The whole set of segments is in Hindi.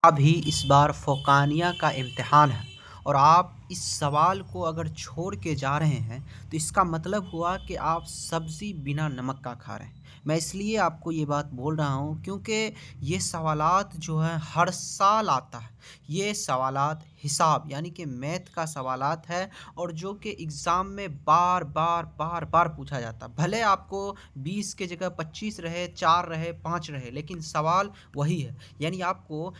अभी इस बार फ़ोकानिया का इम्तिहान है और आप इस सवाल को अगर छोड़ के जा रहे हैं तो इसका मतलब हुआ कि आप सब्ज़ी बिना नमक का खा रहे हैं। मैं इसलिए आपको ये बात बोल रहा हूँ क्योंकि ये सवालात जो है हर साल आता है। ये सवालात हिसाब यानी कि मैथ का सवालात है और जो कि एग्ज़ाम में बार-बार पूछा जाता है। भले आपको 20 के जगह 25 रहे, 4 रहे, 5 रहे लेकिन सवाल वही है। यानी आपको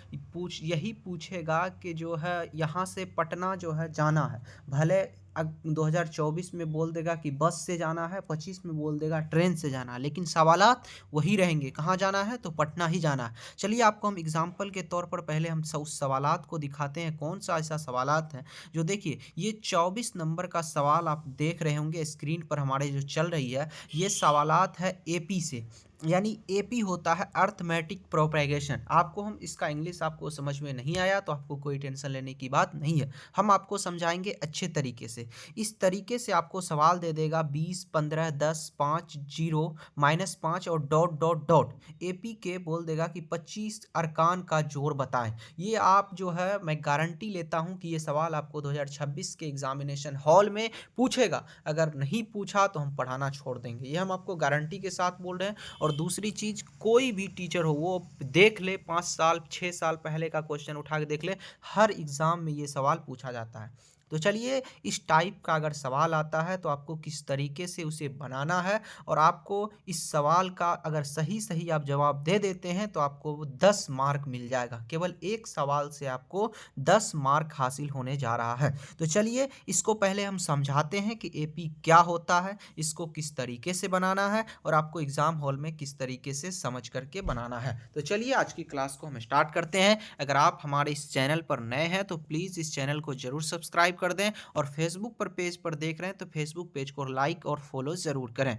यही पूछेगा कि जो है यहाँ से पटना जो है जाना है। भले 2024 में बोल देगा कि बस से जाना है, 25 में बोल देगा ट्रेन से जाना है, लेकिन सवालात वही रहेंगे। कहाँ जाना है? तो पटना ही जाना है। चलिए आपको हम एग्जाम्पल के तौर पर पहले हम उस सवालात को दिखाते हैं कौन सा ऐसा सवालात है जो देखिए ये 24 नंबर का सवाल आप देख रहे होंगे स्क्रीन पर हमारे जो चल रही है। ये सवालात है एपी से, यानी एपी होता है अर्थमेटिक प्रोपेगेशन। आपको हम इसका इंग्लिश आपको समझ में नहीं आया तो आपको कोई टेंशन लेने की बात नहीं है, हम आपको समझाएंगे अच्छे तरीके से। इस तरीके से आपको सवाल दे देगा 20, 15, 10, 5, 0, -5 और डॉट डॉट डॉट। एपी के बोल देगा कि 25 अरकान का जोड़ बताएं। ये आप जो है मैं गारंटी लेता हूं कि ये सवाल आपको 2026 के एग्जामिनेशन हॉल में पूछेगा। अगर नहीं पूछा तो हम पढ़ाना छोड़ देंगे, ये हम आपको गारंटी के साथ बोल रहे हैं। और दूसरी चीज़, कोई भी टीचर हो वो देख ले 5 साल 6 साल पहले का क्वेश्चन उठा के देख ले, हर एग्ज़ाम में ये सवाल पूछा जाता है। तो चलिए इस टाइप का अगर सवाल आता है तो आपको किस तरीके से उसे बनाना है और आपको इस सवाल का अगर सही आप जवाब दे देते हैं तो आपको 10 मार्क मिल जाएगा। केवल एक सवाल से आपको 10 मार्क हासिल होने जा रहा है। तो चलिए इसको पहले हम समझाते हैं कि एपी क्या होता है, इसको किस तरीके से बनाना है और आपको एग्ज़ाम हॉल में किस तरीके से समझ करके बनाना है। तो चलिए आज की क्लास को हम स्टार्ट करते हैं। अगर आप हमारे इस चैनल पर नए हैं तो प्लीज़ इस चैनल को ज़रूर सब्सक्राइब कर दें और फेसबुक पर पेज पर देख रहे हैं तो फेसबुक पेज को लाइक और फॉलो ज़रूर करें।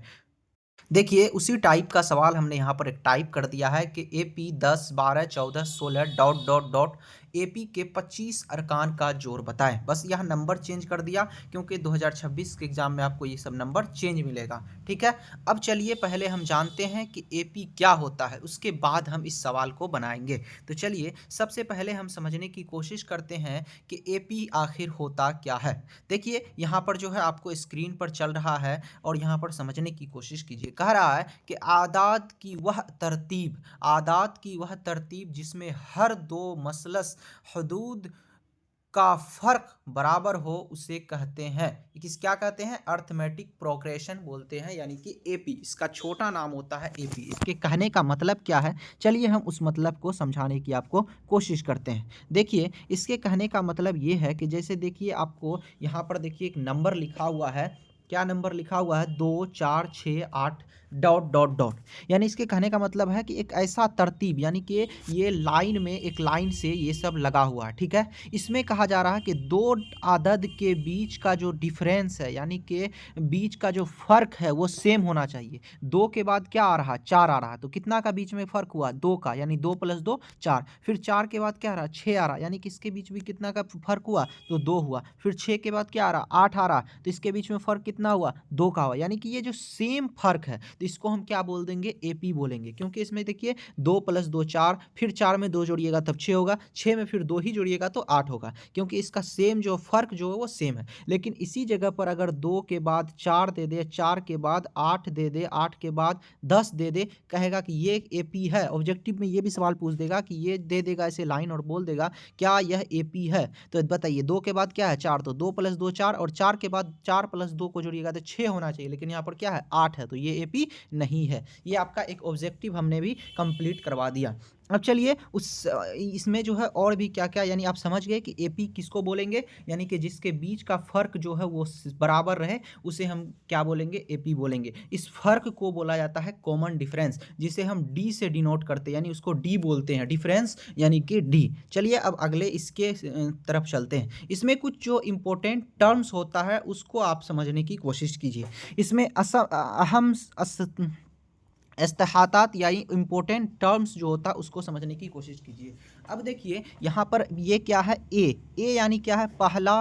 देखिए उसी टाइप का सवाल हमने यहाँ पर एक टाइप कर दिया है कि AP 10, 12, 14, 16 dot dot dot AP के 25 अरकान का जोड़ बताएं। बस यहाँ नंबर चेंज कर दिया क्योंकि 2026 के एग्जाम में आपको ये सब नंबर चेंज मिलेगा। ठीक है, अब चलिए पहले हम जानते हैं कि एपी क्या होता है, उसके बाद हम इस सवाल को बनाएंगे। तो चलिए सबसे पहले हम समझने की कोशिश करते हैं कि एपी आखिर होता क्या है। देखिए यहाँ पर जो है आपको स्क्रीन पर चल रहा है और यहाँ पर समझने की कोशिश कीजिए। कह रहा है कि आदात की वह तरतीब जिसमें हर दो मसलस हदूद का फ़र्क बराबर हो उसे कहते हैं, क्या कहते हैं? अर्थमेटिक प्रोग्रेशन बोलते हैं, यानी कि एपी। इसका छोटा नाम होता है एपी। इसके कहने का मतलब क्या है, चलिए हम उस मतलब को समझाने की आपको कोशिश करते हैं। देखिए इसके कहने का मतलब ये है कि जैसे देखिए आपको यहाँ पर देखिए एक नंबर लिखा हुआ है। क्या नंबर लिखा हुआ है? 2, 4, 6, 8 डॉट डॉट डॉट। यानी इसके कहने का मतलब है कि एक ऐसा तरतीब, यानी कि ये लाइन में एक लाइन से ये सब लगा हुआ है। ठीक है, इसमें कहा जा रहा है कि दो आदद के बीच का जो डिफरेंस है, यानी कि बीच का जो फ़र्क है वो सेम होना चाहिए। 2 के बाद क्या आ रहा है? 4 आ रहा है, तो कितना का बीच में फ़र्क हुआ? 2 का, यानी 2 + 2 4। फिर 4 के बाद क्या आ रहा है? 6 आ रहा है, यानी कि इसके बीच भी कितना का फ़र्क हुआ? तो 2 हुआ। फिर 6 के बाद क्या आ रहा है? 8 आ रहा है, तो इसके बीच में फ़र्क कितना हुआ? 2 का हुआ। यानी कि ये जो सेम फ़र्क है तो इसको हम क्या बोल देंगे? एपी बोलेंगे, क्योंकि इसमें देखिए 2 + 2 4, फिर 4 में 2 जोड़िएगा तब 6 होगा, 6 में फिर 2 ही जोड़िएगा तो 8 होगा, क्योंकि इसका सेम जो फ़र्क जो है वो सेम है। लेकिन इसी जगह पर अगर 2 के बाद 4 दे दे, 4 के बाद 8 दे दे, 8 के बाद 10 दे दे, कहेगा कि ये एपी है। ऑब्जेक्टिव में ये भी सवाल पूछ देगा कि ये दे देगा ऐसे लाइन और बोल देगा क्या यह एपी है? तो बताइए 2 के बाद क्या है? 4, तो 2 + 2 4, और 4 के बाद 4 + 2 को जोड़िएगा तो 6 होना चाहिए, लेकिन यहाँ पर क्या है? 8 है, तो ये एपी नहीं है। ये आपका एक ऑब्जेक्टिव हमने भी कंप्लीट करवा दिया। अब चलिए इसमें जो है और भी क्या-क्या, यानी आप समझ गए कि एपी किसको बोलेंगे, यानी कि जिसके बीच का फ़र्क जो है वो बराबर रहे उसे हम क्या बोलेंगे? एपी बोलेंगे। इस फ़र्क को बोला जाता है कॉमन डिफरेंस, जिसे हम डी से डिनोट करते हैं, यानी उसको डी बोलते हैं, डिफरेंस यानी कि डी। चलिए अब अगले इसके तरफ चलते हैं। इसमें कुछ जो इम्पोर्टेंट टर्म्स होता है उसको आप समझने की कोशिश कीजिए। इसमें अहम इस्तेहातात यानी इम्पोर्टेंट टर्म्स जो होता है उसको समझने की कोशिश कीजिए। अब देखिए यहाँ पर ये क्या है? ए यानी क्या है? पहला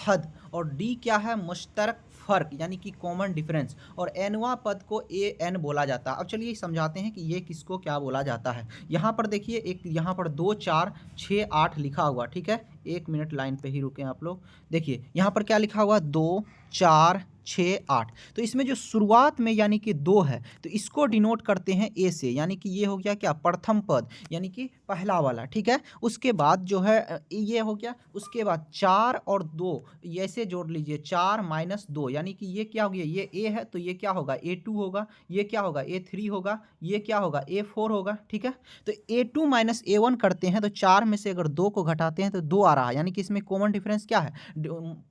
हद। और डी क्या है? मुश्तरक फर्क यानी कि कॉमन डिफरेंस, और nवां पद को an बोला जाता है। अब चलिए समझाते हैं कि ये किसको क्या बोला जाता है। यहाँ पर देखिए, एक यहाँ पर 2 4 6 8 लिखा हुआ, ठीक है। 1 मिनट लाइन पे ही रुके आप लोग। देखिए यहाँ पर क्या लिखा हुआ, 2 4 6 8। तो इसमें जो शुरुआत में यानी कि 2 है, तो इसको डिनोट करते हैं ए से, यानी कि ये हो गया क्या, प्रथम पद यानी कि पहला वाला, ठीक है। उसके बाद जो है ये हो गया, उसके बाद 4 और 2 ऐसे जोड़ लीजिए, 4 माइनस 2 यानी कि ये क्या हो गया, ये ए है तो ये क्या होगा, A2 होगा, ये क्या होगा, A3 होगा, ये क्या होगा, A4 होगा, ठीक है। तो A2 माइनस A1 करते हैं तो 4 में से अगर 2 को घटाते हैं तो 2 आ रहा है, यानी कि इसमें कॉमन डिफरेंस क्या है,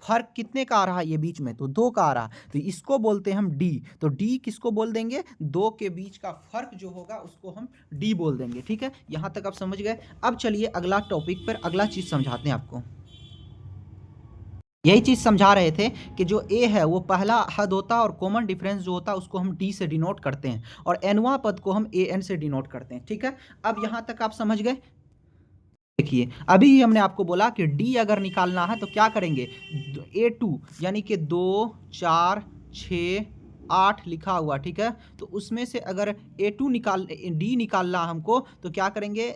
फर्क कितने का आ रहा है, ये बीच में तो 2 का आ रहा है, तो इसको बोलते हैं हम डी। तो डी किसको बोल देंगे, 2 के बीच का फर्क जो होगा उसको हम डी बोल देंगे, ठीक है। यहां तक आप समझ गए। अब चलिए अगला टॉपिक पर अगला चीज समझाते हैं आपको। यही चीज समझा रहे थे कि जो ए है वो पहला हद होता है और कॉमन डिफरेंस जो होता है उसको हम डी से डिनोट करते हैं, और एनवा पद को हम ए एन से डिनोट करते हैं, ठीक है। अब यहां तक आप समझ गए। देखिए अभी ही हमने आपको बोला कि डी अगर निकालना है तो क्या करेंगे, A2 यानी कि 2 4 6 8 लिखा हुआ, ठीक है। तो उसमें से अगर A2 डी निकालना हमको तो क्या करेंगे,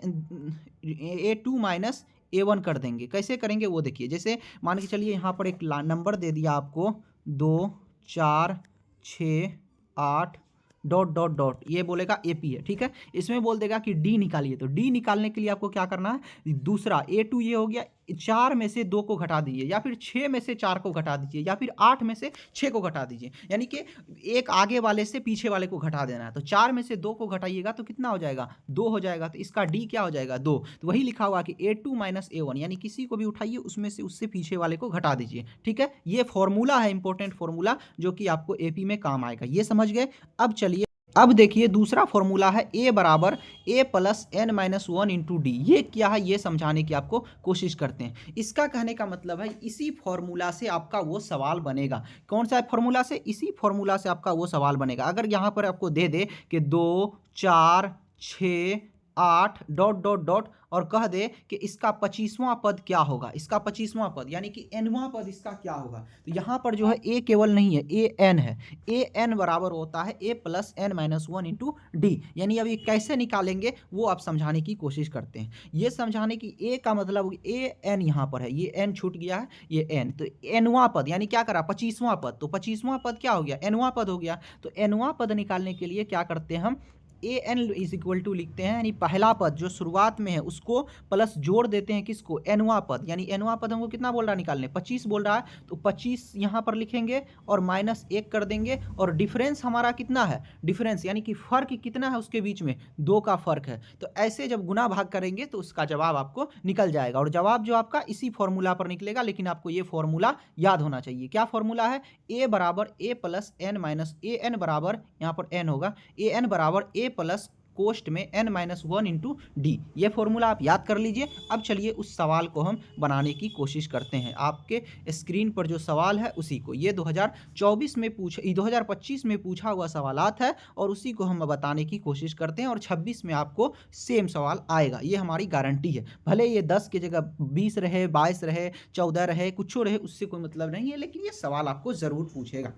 A2 माइनस A1 कर देंगे। कैसे करेंगे वो देखिए, जैसे मान के चलिए यहाँ पर एक नंबर दे दिया आपको, 2 4 6 8 डॉट डॉट डॉट, ये बोलेगा AP है, ठीक है। इसमें बोल देगा कि डी निकालिए, तो डी निकालने के लिए आपको क्या करना है, दूसरा A2 ये हो गया, 4 में से 2 को घटा दीजिए, या फिर 6 में से 4 को घटा दीजिए, या फिर 8 में से 6 को घटा दीजिए, यानी कि एक आगे वाले से पीछे वाले को घटा देना है। तो 4 में से 2 को घटाइएगा तो कितना हो जाएगा, 2 हो जाएगा, तो इसका डी क्या हो जाएगा, 2। तो वही लिखा हुआ कि A2 माइनस A1, यानी किसी को भी उठाइए उसमें से उससे पीछे वाले को घटा दीजिए, ठीक है। ये फॉर्मूला है, इंपॉर्टेंट फॉर्मूला, जो कि आपको AP में काम आएगा, ये समझ गए। अब चलिए अब देखिए दूसरा फॉर्मूला है A बराबर A plus N minus 1 into d. ये क्या है ये समझाने की आपको कोशिश करते हैं। इसका कहने का मतलब है इसी फॉर्मूला से आपका वो सवाल बनेगा। कौन सा फॉर्मूला से, इसी फॉर्मूला से आपका वो सवाल बनेगा। अगर यहाँ पर आपको दे दे कि 2 4 6 8 डॉट डॉट डॉट और कह दे कि इसका 25वां पद क्या होगा, इसका 25वां पद यानी कि nवां पद इसका क्या होगा, तो यहाँ पर जो है a केवल नहीं है, a n है। a n बराबर होता है a plus N minus 1 into d. यानी अब ये कैसे निकालेंगे वो आप समझाने की कोशिश करते हैं। ये समझाने की a का मतलब a n यहाँ पर है, ये n छूट गया है, ये n, तो nवां पद यानी क्या करा 25वां पद, तो 25वां पद क्या हो गया, nवां पद हो गया। तो nवां पद निकालने के लिए क्या करते हैं हम, an इज इक्वल टू लिखते हैं, यानी पहला पद जो शुरुआत में है उसको प्लस जोड़ देते हैं किसको, nवां पद, यानी nवां पद हमको कितना बोल रहा है निकालने, 25 बोल रहा है, तो 25 यहाँ पर लिखेंगे और माइनस 1 कर देंगे, और डिफरेंस हमारा कितना है, डिफरेंस यानी कि फर्क कितना है उसके बीच में, 2 का फर्क है। तो ऐसे जब गुना भाग करेंगे तो उसका जवाब आपको निकल जाएगा, और जवाब जो आपका इसी फॉर्मूला पर निकलेगा। लेकिन आपको ये फॉर्मूला याद होना चाहिए। क्या फॉर्मूला है, a बराबर a plus N minus an बराबर, यहाँ पर n होगा, an बराबर a प्लस कोष्ट में n माइनस 1 इंटू डी। ये फॉर्मूला आप याद कर लीजिए। अब चलिए उस सवाल को हम बनाने की कोशिश करते हैं। आपके स्क्रीन पर जो सवाल है उसी को, ये 2024 में 2025 में पूछा हुआ सवालात है, और उसी को हम बताने की कोशिश करते हैं, और 26 में आपको सेम सवाल आएगा, ये हमारी गारंटी है। भले ये 10 की जगह 20 रहे, 22 रहे, 14 रहे, कुछ रहे, उससे कोई मतलब नहीं है, लेकिन ये सवाल आपको ज़रूर पूछेगा।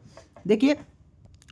देखिए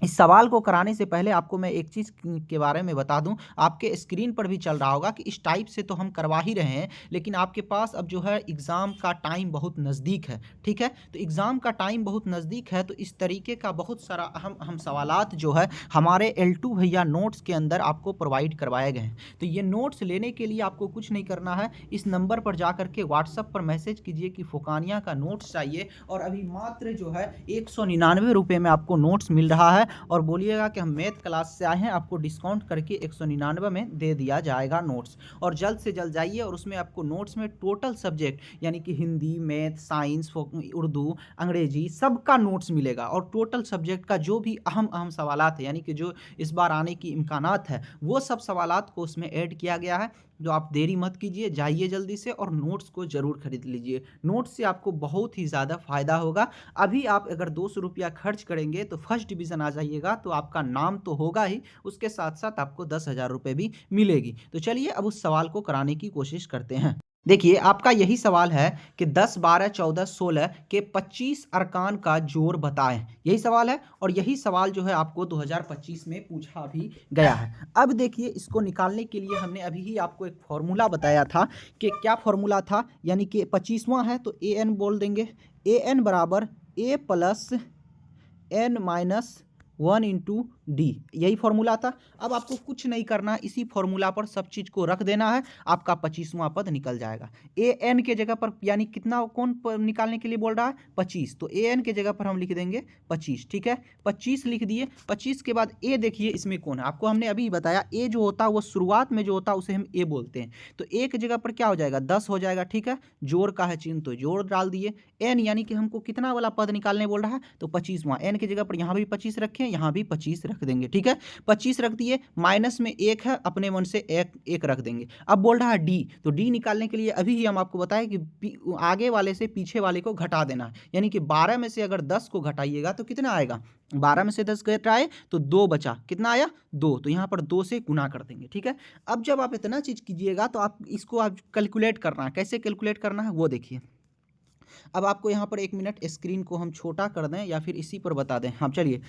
इस सवाल को कराने से पहले आपको मैं एक चीज़ के बारे में बता दूं, आपके स्क्रीन पर भी चल रहा होगा कि इस टाइप से तो हम करवा ही रहे हैं, लेकिन आपके पास अब जो है एग्ज़ाम का टाइम बहुत नज़दीक है, ठीक है। तो एग्ज़ाम का टाइम बहुत नज़दीक है, तो इस तरीके का बहुत सारा अहम सवालात जो है हमारे L2 भैया नोट्स के अंदर आपको प्रोवाइड करवाए गए हैं। तो ये नोट्स लेने के लिए आपको कुछ नहीं करना है, इस नंबर पर जा करके व्हाट्सएप पर मैसेज कीजिए कि फोकानिया का नोट्स चाहिए, और अभी मात्र जो है 199 रुपये में आपको नोट्स मिल रहा है, और बोलिएगा कि हम मैथ क्लास से आए हैं, आपको डिस्काउंट करके 199 में दे दिया जाएगा नोट्स। और जल्द से जल्द जाइए, और उसमें आपको नोट्स में टोटल सब्जेक्ट यानी कि हिंदी, मैथ, साइंस, उर्दू, अंग्रेजी सबका नोट्स मिलेगा, और टोटल सब्जेक्ट का जो भी अहम सवालात है यानी कि जो इस बार आने की इम्कानात है वो सब सवालात को उसमें ऐड किया गया है। जो आप देरी मत कीजिए, जाइए जल्दी से और नोट्स को ज़रूर खरीद लीजिए। नोट्स से आपको बहुत ही ज़्यादा फ़ायदा होगा। अभी आप अगर 200 रुपया खर्च करेंगे तो फर्स्ट डिवीज़न आ जाइएगा, तो आपका नाम तो होगा ही, उसके साथ साथ आपको 10,000 रुपये भी मिलेगी। तो चलिए अब उस सवाल को कराने की कोशिश करते हैं। देखिए, आपका यही सवाल है कि 10, 12, 14, 16 के 25 अरकान का जोड़ बताएँ। यही सवाल है और यही सवाल जो है आपको 2025 में पूछा भी गया है। अब देखिए, इसको निकालने के लिए हमने अभी ही आपको एक फ़ॉर्मूला बताया था कि क्या फ़ॉर्मूला था, यानी कि 25वाँ है तो an बोल देंगे। an बराबर a plus n minus 1 into D, यही फॉर्मूला था। अब आपको कुछ नहीं करना, इसी फॉर्मूला पर सब चीज़ को रख देना है, आपका 25वां पद निकल जाएगा। ए एन के जगह पर, यानी कितना, कौन निकालने के लिए बोल रहा है, 25, तो ए एन के जगह पर हम लिख देंगे 25, ठीक है। 25 लिख दिए। 25 के बाद ए, देखिए इसमें कौन है, आपको हमने अभी बताया ए जो होता है वो शुरुआत में जो होता है उसे हम ए बोलते हैं। तो ए की जगह पर क्या हो जाएगा, 10 हो जाएगा, ठीक है। जोड़ का है चिन्ह तो जोड़ डाल दिए। एन यानी कि हमको कितना वाला पद निकालने बोल रहा है, तो 25वां। एन की जगह पर यहाँ भी 25 रखें, यहाँ भी 25 रख देंगे, ठीक है। 25 रख दिए, माइनस में एक है, अपने मन से एक एक रख देंगे। अब बोल रहा है डी, तो डी निकालने के लिए अभी ही हम आपको बताएं कि आगे वाले से पीछे वाले को घटा देना है, यानी कि 12 में से अगर 10 को घटाइएगा तो कितना आएगा, 12 में से 10 घटाए तो 2 बचा, कितना आया 2, तो यहाँ पर 2 से गुना कर देंगे, ठीक है। अब जब आप इतना चीज़ कीजिएगा तो आप इसको आप कैलकुलेट करना है, कैसे कैलकुलेट करना है वो देखिए। अब आपको यहाँ पर 1 मिनट स्क्रीन को हम छोटा कर दें या फिर इसी पर बता दें, हाँ चलिए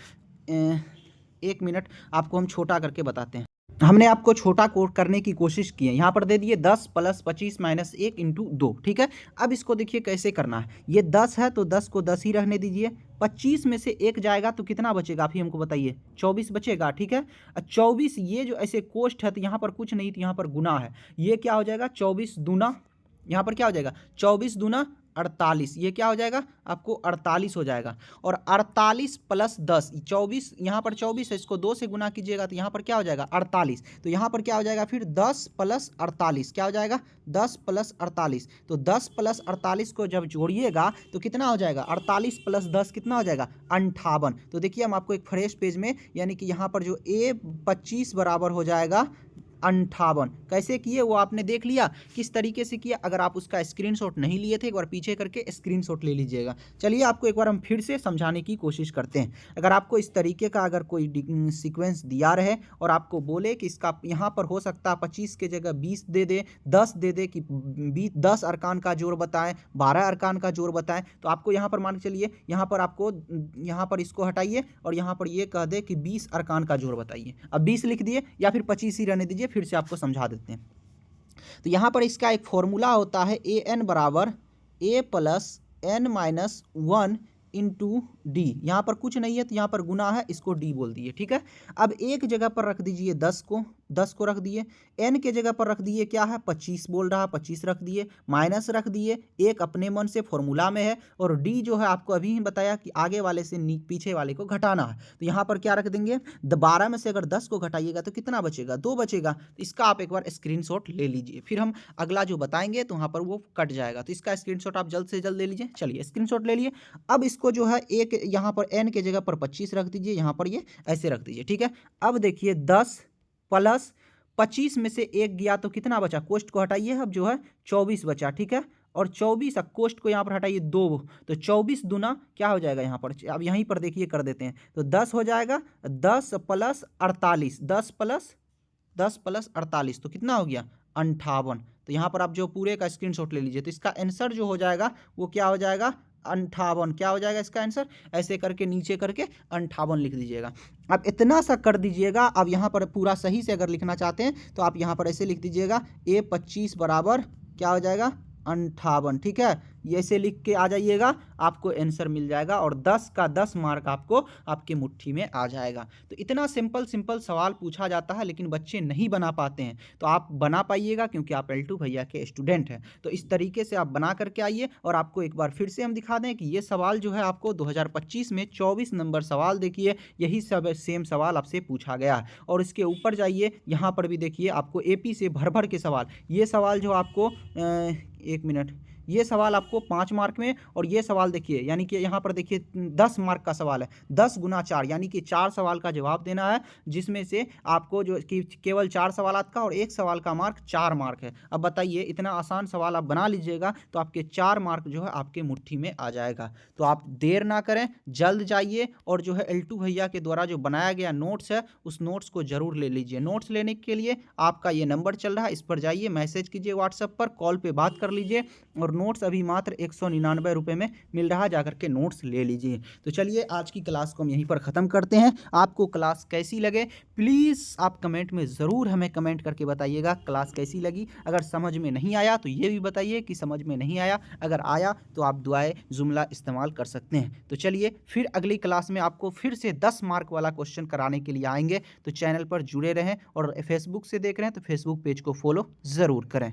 1 मिनट आपको हम छोटा करके बताते हैं। हमने आपको छोटा कोड करने की कोशिश की है। यहाँ पर दे दिए 10 प्लस 25 माइनस 1 इंटू 2, ठीक है। अब इसको देखिए कैसे करना है, ये 10 है तो 10 को 10 ही रहने दीजिए। 25 में से 1 जाएगा तो कितना बचेगा, आप ही हमको बताइए, 24 बचेगा, ठीक है। 24, ये जो ऐसे कोष्ठ है तो यहाँ पर कुछ नहीं, तो यहाँ पर गुना है, ये क्या हो जाएगा 24 दूना, यहाँ पर क्या हो जाएगा 24 दूना 48, ये क्या हो जाएगा आपको 48 हो जाएगा। और 48 प्लस 10, 24, यहाँ पर 24 है, इसको 2 से गुना कीजिएगा तो यहाँ पर क्या हो जाएगा 48, तो यहाँ पर क्या हो जाएगा फिर 10 प्लस 48, क्या हो जाएगा 10 प्लस 48, तो 10 प्लस 48 को जब जोड़िएगा तो कितना हो जाएगा, 48 प्लस 10 कितना हो जाएगा 58। तो देखिए हम आपको एक फ्रेश पेज में, यानी कि यहाँ पर जो ए 25 बराबर हो जाएगा 58, कैसे किए वो आपने देख लिया, किस तरीके से किया। अगर आप उसका स्क्रीनशॉट नहीं लिए थे, एक बार पीछे करके स्क्रीनशॉट ले लीजिएगा। चलिए आपको एक बार हम फिर से समझाने की कोशिश करते हैं। अगर आपको इस तरीके का अगर कोई सीक्वेंस दिया रहे और आपको बोले कि इसका यहाँ पर हो सकता है 25 के जगह 20 दे दे, 10 दे दे, कि 10 अरकान का जोड़ बताएं, 12 अरकान का जोड़ बताएं, तो आपको यहाँ पर मान के चलिए, यहाँ पर आपको, यहाँ पर इसको हटाइए और यहाँ पर ये कह दे कि 20 अरकान का जोड़ बताइए। अब 20 लिख दिए या फिर 25 ही रहने दीजिए, फिर से आपको समझा देते हैं। तो यहाँ पर इसका एक फॉर्मूला होता है, ए एन बराबर A plus N minus 1 into D. यहाँ पर कुछ नहीं है तो यहाँ पर गुना है, इसको डी बोल दिए, ठीक है। अब एक जगह पर रख दीजिए 10 को, 10 को रख दिए। एन के जगह पर रख दिए क्या है 25 बोल रहा है, 25 रख दिए, माइनस रख दिए, एक अपने मन से फॉर्मूला में है, और डी जो है आपको अभी ही बताया कि आगे वाले से पीछे वाले को घटाना है, तो यहाँ पर क्या रख देंगे, 12 में से अगर 10 को घटाइएगा तो कितना बचेगा, 2 बचेगा। तो इसका आप एक बार स्क्रीनशॉट ले लीजिए, फिर हम अगला जो बताएंगे तो वहाँ पर वो कट जाएगा, तो इसका स्क्रीनशॉट आप जल्द से जल्द ले लीजिए। चलिए स्क्रीनशॉट ले लिए। अब इसको जो है एक यहाँ पर एन के जगह पर 25 रख दीजिए, यहाँ पर ये ऐसे रख दीजिए, ठीक है। अब देखिए 10 प्लस 25 में से 1 गया तो कितना बचा, कोष्ठ को हटाइए, अब जो है 24 बचा, ठीक है। और 24 कोष्ठ को यहाँ पर हटाइए 2, तो 24 दूना क्या हो जाएगा, यहाँ पर अब यहीं पर देखिए कर देते हैं, तो 10 हो जाएगा, 10 प्लस 48, 10 प्लस 48 तो कितना हो गया 58। तो यहाँ पर आप जो पूरे का स्क्रीनशॉट ले लीजिए, तो इसका आंसर जो हो जाएगा वो क्या हो जाएगा 58, क्या हो जाएगा इसका आंसर, ऐसे करके नीचे करके 58 लिख दीजिएगा। अब इतना सा कर दीजिएगा। अब यहाँ पर पूरा सही से अगर लिखना चाहते हैं तो आप यहाँ पर ऐसे लिख दीजिएगा, ए 25 बराबर क्या हो जाएगा 58, ठीक है। ये ऐसे लिख के आ जाइएगा, आपको आंसर मिल जाएगा और 10 का 10 मार्क आपको आपके मुट्ठी में आ जाएगा। तो इतना सिंपल सवाल पूछा जाता है, लेकिन बच्चे नहीं बना पाते हैं, तो आप बना पाइएगा क्योंकि आप L2 भैया के स्टूडेंट हैं। तो इस तरीके से आप बना करके आइए, और आपको एक बार फिर से हम दिखा दें कि ये सवाल जो है आपको 2025 में 24 नंबर सवाल, देखिए यही सब सेम सवाल आपसे पूछा गया है। और इसके ऊपर जाइए, यहाँ पर भी देखिए आपको AP से भर भर के सवाल, ये सवाल जो आपको 1 मिनट, ये सवाल आपको 5 मार्क में और ये सवाल देखिए यानी कि यहाँ पर देखिए 10 मार्क का सवाल है। 10 गुना 4 यानी कि 4 सवाल का जवाब देना है, जिसमें से आपको जो कि केवल 4 सवालात का और 1 सवाल का मार्क 4 मार्क है। अब बताइए इतना आसान सवाल आप बना लीजिएगा तो आपके 4 मार्क जो है आपके मुट्ठी में आ जाएगा। तो आप देर ना करें, जल्द जाइए और जो है एल्टू भैया के द्वारा जो बनाया गया नोट्स है उस नोट्स को ज़रूर ले लीजिए। नोट्स लेने के लिए आपका ये नंबर चल रहा है, इस पर जाइए, मैसेज कीजिए व्हाट्सएप पर, कॉल पे बात कर लीजिए और नोट्स अभी मात्र 199 रुपये में मिल रहा है, जाकर के नोट्स ले लीजिए। तो चलिए आज की क्लास को हम यहीं पर ख़त्म करते हैं। आपको क्लास कैसी लगे प्लीज़ आप कमेंट में ज़रूर हमें कमेंट करके बताइएगा क्लास कैसी लगी। अगर समझ में नहीं आया तो ये भी बताइए कि समझ में नहीं आया, अगर आया तो आप दुआए जुमला इस्तेमाल कर सकते हैं। तो चलिए फिर अगली क्लास में आपको फिर से 10 मार्क वाला क्वेश्चन कराने के लिए आएंगे। तो चैनल पर जुड़े रहें और फेसबुक से देख रहे हैं तो फेसबुक पेज को फॉलो ज़रूर करें।